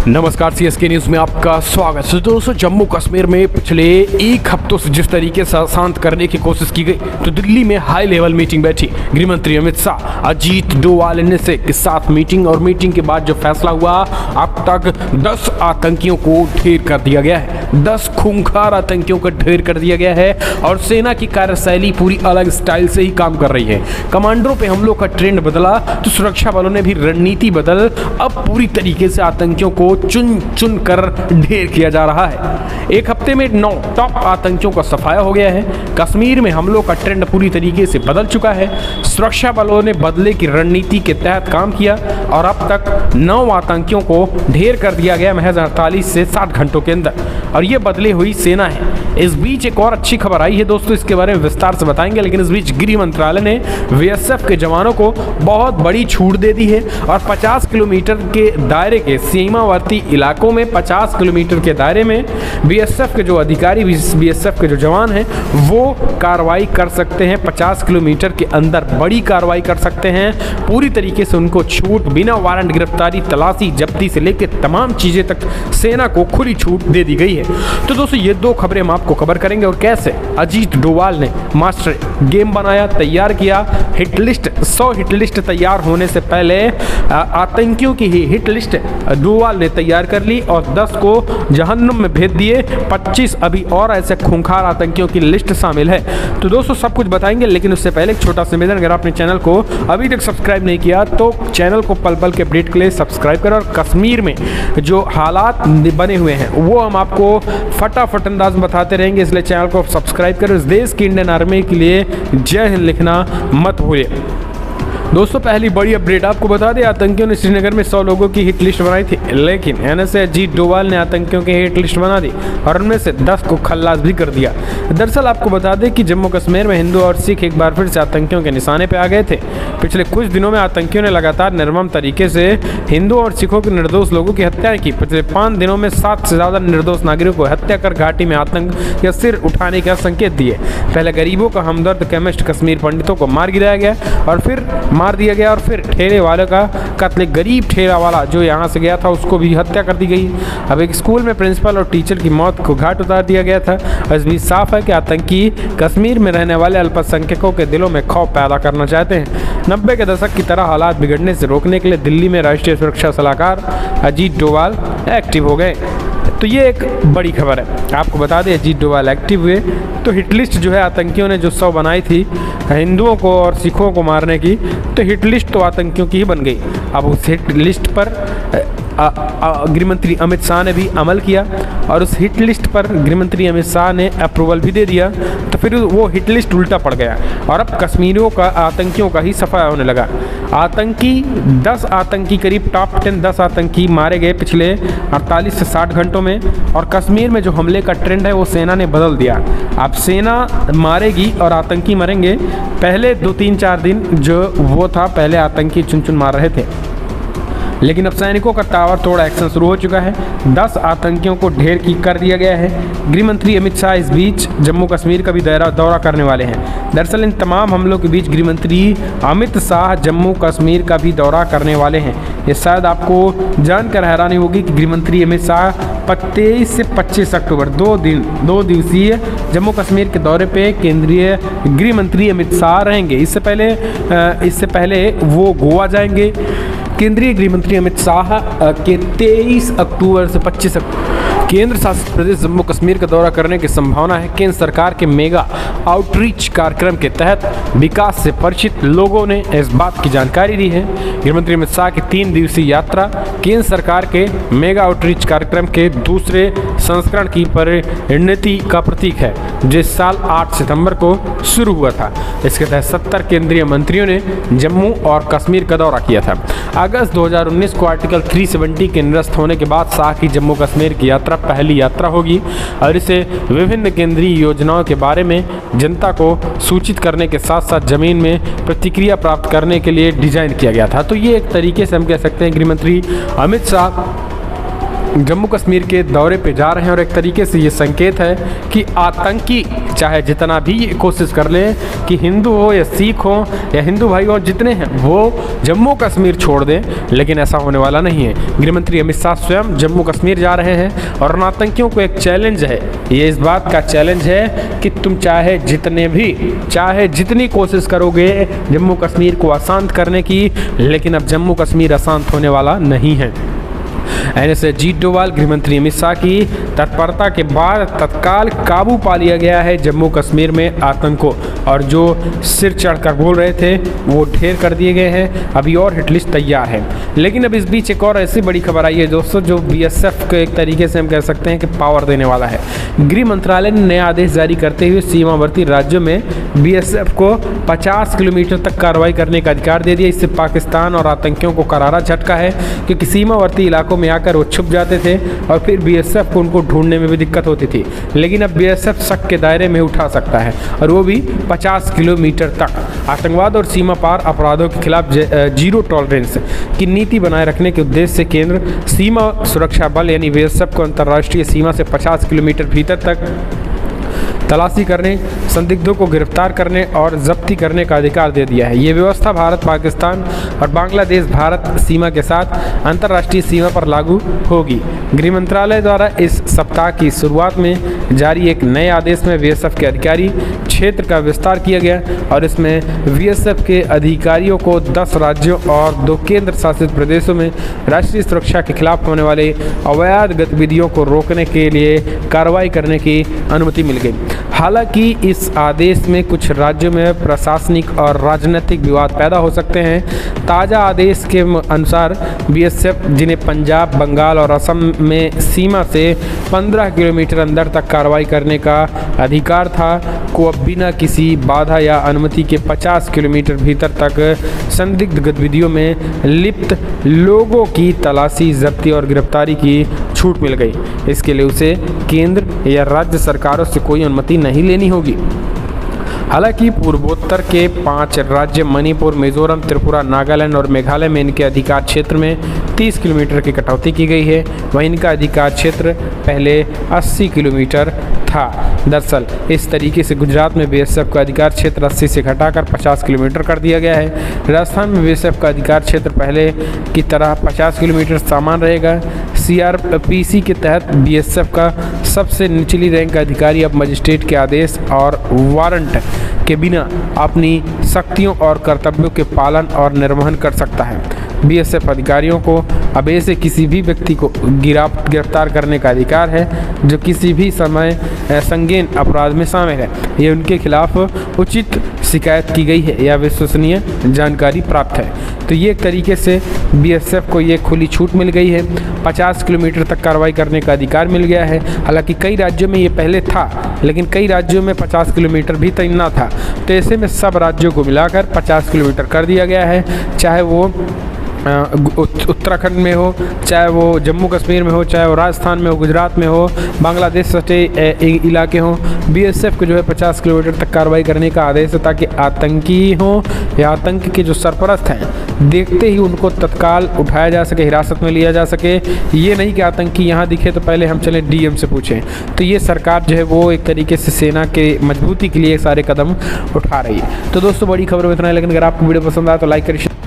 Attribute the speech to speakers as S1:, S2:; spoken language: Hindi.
S1: नमस्कार, सीएसके न्यूज में आपका स्वागत है। दोस्तों, जम्मू कश्मीर में पिछले एक हफ्तों से जिस तरीके से शांत करने की कोशिश की गई, तो दिल्ली में हाई लेवल मीटिंग बैठी। गृह मंत्री अमित शाह, अजीत डोवाल के साथ मीटिंग, और मीटिंग के बाद जो फैसला हुआ, अब तक 10 आतंकियों को ढेर कर दिया गया है। 10 खूंखार आतंकियों को ढेर कर दिया गया है और सेना की कार्यशैली पूरी अलग स्टाइल से ही काम कर रही है। कमांडरों पे हमलों का ट्रेंड बदला तो सुरक्षा बलों ने भी रणनीति बदल अब पूरी तरीके से आतंकियों को चुन चुन कर ढेर किया जा रहा है। एक हफ्ते में 9 टॉप आतंकियों का सफाया हो गया है। कश्मीर में हमलों का ट्रेंड पूरी तरीके से बदल चुका है। सुरक्षा बलों ने बदले की रणनीति के तहत काम किया और अब तक 9 आतंकियों को ढेर कर दिया गया महज 48 से 60 घंटों के अंदर, और ये बदली हुई सेना है। इस बीच एक और अच्छी खबर आई है दोस्तों, इसके बारे में विस्तार से बताएंगे, लेकिन इस बीच गृह मंत्रालय ने बीएसएफ के जवानों को बहुत बड़ी छूट दे दी है और 50 किलोमीटर के दायरे के सीमावर्ती इलाकों में 50 किलोमीटर के दायरे में बीएसएफ के जो अधिकारी, बीएसएफ के जो जवान हैं, वो कार्रवाई कर सकते हैं। 50 किलोमीटर के अंदर बड़ी कार्रवाई कर सकते हैं। पूरी तरीके से उनको छूट, बिना वारंट गिरफ्तारी, तलाशी, जब्ती से लेकर तमाम चीज़ें तक सेना को खुली छूट दे दी गई है। तो दोस्तों, ये 2 खबरें हम आपको कवर करेंगे, और कैसे अजीत डोवाल ने मास्टर गेम बनाया, तैयार किया। हिट लिस्ट, 100 हिट लिस्ट तैयार होने से पहले आतंकियों की ही हिट लिस्ट डोवाल ने तैयार कर ली और 10 को जहन्नुम में भेज दिए। 25 अभी और ऐसे खूंखार आतंकियों की लिस्ट शामिल है। तो दोस्तों, सब कुछ बताएंगे, लेकिन उससे पहले एक छोटा सा निवेदन, अगर आपने चैनल को अभी तक सब्सक्राइब नहीं किया तो चैनल को पल पल के अपडेट के लिए सब्सक्राइब करें, और कश्मीर में जो हालात बने हुए हैं वो हम आपको फटाफट अंदाज में बताते रहेंगे, इसलिए चैनल को सब्सक्राइब करें। इस देश की इंडियन आर्मी के लिए जय हिंद लिखना मत भूलिए। दोस्तों, पहली बड़ी अपडेट आपको बता दें, आतंकियों ने श्रीनगर में 100 लोगों की हिट लिस्ट बनाई थी, लेकिन एनएसए अजीत डोवाल ने आतंकियों की हिट लिस्ट बना दी और उनमें से 10 को खल्लास भी कर दिया। दरअसल आपको बता दें कि जम्मू कश्मीर में हिंदू और सिख एक बार फिर से आतंकियों के निशाने पर आ गए थे। पिछले कुछ दिनों में आतंकियों ने लगातार निर्मम तरीके से हिंदू और सिखों के निर्दोष लोगों की हत्याएं की। पिछले 5 दिनों में 7 से ज़्यादा निर्दोष नागरिकों को हत्या कर घाटी में आतंक या सिर उठाने का संकेत दिए। पहले गरीबों का हमदर्द केमिस्ट कश्मीर पंडितों को मार गिराया गया और फिर मार दिया गया, और फिर ठेले वाले का कत्ल, गरीब ठेला वाला जो यहाँ से गया था उसको भी हत्या कर दी गई। अब एक स्कूल में प्रिंसिपल और टीचर की मौत को घाट उतार दिया गया था। इस बीच साफ है कि आतंकी कश्मीर में रहने वाले अल्पसंख्यकों के दिलों में खौफ पैदा करना चाहते हैं। 90 के दशक की तरह हालात बिगड़ने से रोकने के लिए दिल्ली में राष्ट्रीय सुरक्षा सलाहकार अजीत डोवाल एक्टिव हो गए। तो ये एक बड़ी खबर है, आपको बता दें अजीत डोवाल एक्टिव हुए। तो हिट लिस्ट जो है आतंकियों ने जो 100 बनाई थी हिंदुओं को और सिखों को मारने की, तो हिट लिस्ट तो आतंकियों की ही बन गई। अब उस हिट लिस्ट पर गृह मंत्री अमित शाह ने भी अमल किया और उस हिट लिस्ट पर गृह मंत्री अमित शाह ने अप्रूवल भी दे दिया। तो फिर वो हिट लिस्ट उल्टा पड़ गया और अब कश्मीरियों का, आतंकियों का ही सफाया होने लगा। 10 आतंकी करीब टॉप 10 10 आतंकी मारे गए पिछले 48 से 60 घंटों में, और कश्मीर में जो हमले का ट्रेंड है वो सेना ने बदल दिया। अब सेना मारेगी और आतंकी मरेंगे। पहले 2-3-4 दिन जो वो था, पहले आतंकी चुन चुन मार रहे थे, लेकिन अब सैनिकों का टावर तोड़ एक्शन शुरू हो चुका है। 10 आतंकियों को ढेर की कर दिया गया है। गृह मंत्री अमित शाह इस बीच जम्मू कश्मीर का भी दौरा करने वाले हैं। दरअसल इन तमाम हमलों के बीच गृह मंत्री अमित शाह जम्मू कश्मीर का भी दौरा करने वाले हैं। ये शायद आपको जानकर हैरानी होगी कि गृह मंत्री अमित शाह 23 से 25 अक्टूबर 2 दिवसीय जम्मू कश्मीर के दौरे पे केंद्रीय गृह मंत्री अमित शाह रहेंगे। इससे पहले वो गोवा जाएंगे। केंद्रीय गृह मंत्री अमित शाह के 23 अक्टूबर से 25 केंद्र शासित प्रदेश जम्मू कश्मीर का दौरा करने की संभावना है। केंद्र सरकार के मेगा आउटरीच कार्यक्रम के तहत विकास से परिचित लोगों ने इस बात की जानकारी दी है। गृह मंत्री अमित शाह की 3 दिवसीय यात्रा केंद्र सरकार के मेगा आउटरीच कार्यक्रम के दूसरे संस्करण की परिणति का प्रतीक है, जो इस साल 8 सितंबर को शुरू हुआ था। इसके तहत 70 केंद्रीय मंत्रियों ने जम्मू और कश्मीर का दौरा किया था। अगस्त 2019 को आर्टिकल 370 के निरस्त होने के बाद शाह की जम्मू कश्मीर की यात्रा पहली यात्रा होगी और इसे विभिन्न केंद्रीय योजनाओं के बारे में जनता को सूचित करने के साथ साथ जमीन में प्रतिक्रिया प्राप्त करने के लिए डिजाइन किया गया था। तो ये एक तरीके से हम कह सकते हैं गृह मंत्री अमित शाह जम्मू कश्मीर के दौरे पे जा रहे हैं और एक तरीके से ये संकेत है कि आतंकी चाहे जितना भी ये कोशिश कर लें कि हिंदू हो या सिख हो या हिंदू भाई हो जितने हैं वो जम्मू कश्मीर छोड़ दें, लेकिन ऐसा होने वाला नहीं है। गृहमंत्री अमित शाह स्वयं जम्मू कश्मीर जा रहे हैं और उन आतंकियों को एक चैलेंज है, ये इस बात का चैलेंज है कि तुम चाहे जितनी कोशिश करोगे जम्मू कश्मीर को अशांत करने की, लेकिन अब जम्मू कश्मीर अशांत होने वाला नहीं है। एनएसए अजीत डोभाल गृहमंत्री अमित शाह की तत्परता के बाद तत्काल काबू पा लिया गया है जम्मू कश्मीर में आतंकों, और जो सिर चढ़कर बोल रहे थे वो ढेर कर दिए गए हैं। अभी और हिट लिस्ट तैयार है। लेकिन अब इस बीच एक और ऐसी बड़ी खबर आई है दोस्तों, जो बीएसएफ को एक तरीके से हम कह सकते हैं कि पावर देने वाला है। गृह मंत्रालय ने नया आदेश जारी करते हुए सीमावर्ती राज्यों में बीएसएफ को 50 किलोमीटर तक कार्रवाई करने का अधिकार दे दिया। इससे पाकिस्तान और आतंकियों को करारा झटका है, क्योंकि सीमावर्ती इलाकों में आकर वो छुप जाते थे और फिर बीएसएफ को उनको ढूंढने में भी दिक्कत होती थी। लेकिन अब बीएसएफ शक के दायरे में उठा सकता है, और वो भी 50 किलोमीटर तक। आतंकवाद और सीमा पार अपराधों के खिलाफ जीरो टॉलरेंस की नीति बनाए रखने के उद्देश्य से केंद्र सीमा सुरक्षा बल यानी बीएसएफ को अंतर्राष्ट्रीय सीमा से 50 किलोमीटर भीतर तक तलाशी करने, संदिग्धों को गिरफ्तार करने और जब्ती करने का अधिकार दे दिया है। ये व्यवस्था भारत, पाकिस्तान और बांग्लादेश भारत सीमा के साथ अंतर्राष्ट्रीय सीमा पर लागू होगी। गृह मंत्रालय द्वारा इस सप्ताह की शुरुआत में जारी एक नए आदेश में बीएसएफ के अधिकारी क्षेत्र का विस्तार किया गया, और इसमें बीएसएफ के अधिकारियों को 10 राज्यों और 2 केंद्र शासित प्रदेशों में राष्ट्रीय सुरक्षा के खिलाफ होने वाले अवैध गतिविधियों को रोकने के लिए कार्रवाई करने की अनुमति मिल गई। हालांकि इस आदेश में कुछ राज्यों में प्रशासनिक और राजनीतिक विवाद पैदा हो सकते हैं। ताज़ा आदेश के अनुसार बीएसएफ, जिन्हें पंजाब, बंगाल और असम में सीमा से 15 किलोमीटर अंदर तक कार्रवाई करने का अधिकार था, को अब बिना किसी बाधा या अनुमति के 50 किलोमीटर भीतर तक संदिग्ध गतिविधियों में लिप्त लोगों की तलाशी, जब्ती और गिरफ्तारी की छूट मिल गई। इसके लिए उसे केंद्र या राज्य सरकारों से कोई अनुमति नहीं लेनी होगी। हालांकि पूर्वोत्तर के 5 राज्य मणिपुर, मिजोरम, त्रिपुरा, नागालैंड और मेघालय में इनके अधिकार क्षेत्र में 30 किलोमीटर की कटौती की गई है। वहीं इनका अधिकार क्षेत्र पहले 80 किलोमीटर था। दरअसल इस तरीके से गुजरात में बीएसएफ का अधिकार क्षेत्र 80 से घटाकर 50 किलोमीटर कर दिया गया है। राजस्थान में बीएसएफ का अधिकार क्षेत्र पहले की तरह 50 किलोमीटर समान रहेगा। सीआरपीसी के तहत बीएसएफ का सबसे निचली रैंक का अधिकारी अब मजिस्ट्रेट के आदेश और वारंट के बिना अपनी शक्तियों और कर्तव्यों के पालन और निर्वहन कर सकता है। बीएसएफ अधिकारियों को अब ऐसे किसी भी व्यक्ति को गिरफ्तार करने का अधिकार है जो किसी भी समय संगीन अपराध में शामिल है, ये उनके खिलाफ उचित शिकायत की गई है या विश्वसनीय जानकारी प्राप्त है। तो ये एक तरीके से बीएसएफ को ये खुली छूट मिल गई है। 50 किलोमीटर तक कार्रवाई करने का अधिकार मिल गया है। हालांकि कई राज्यों में ये पहले था, लेकिन कई राज्यों में 50 किलोमीटर भी तैनात था। तो ऐसे में सब राज्यों को मिलाकर 50 किलोमीटर कर दिया गया है, चाहे वो उत्तराखंड में हो, चाहे वो जम्मू कश्मीर में हो, चाहे वो राजस्थान में हो, गुजरात में हो, बांग्लादेश सटे इलाके हों। बीएसएफ को जो है 50 किलोमीटर तक कार्रवाई करने का आदेश है, ताकि आतंकी हों या आतंक के जो सरपरस्त हैं, देखते ही उनको तत्काल उठाया जा सके, हिरासत में लिया जा सके। ये नहीं कि आतंकी यहाँ दिखे तो पहले हम चलें डीएम से पूछें। तो ये सरकार जो है वो एक तरीके से सेना के मजबूती के लिए सारे कदम उठा रही है। तो दोस्तों बड़ी खबर में इतना है, लेकिन अगर आपको वीडियो पसंद आया तो लाइक करिए।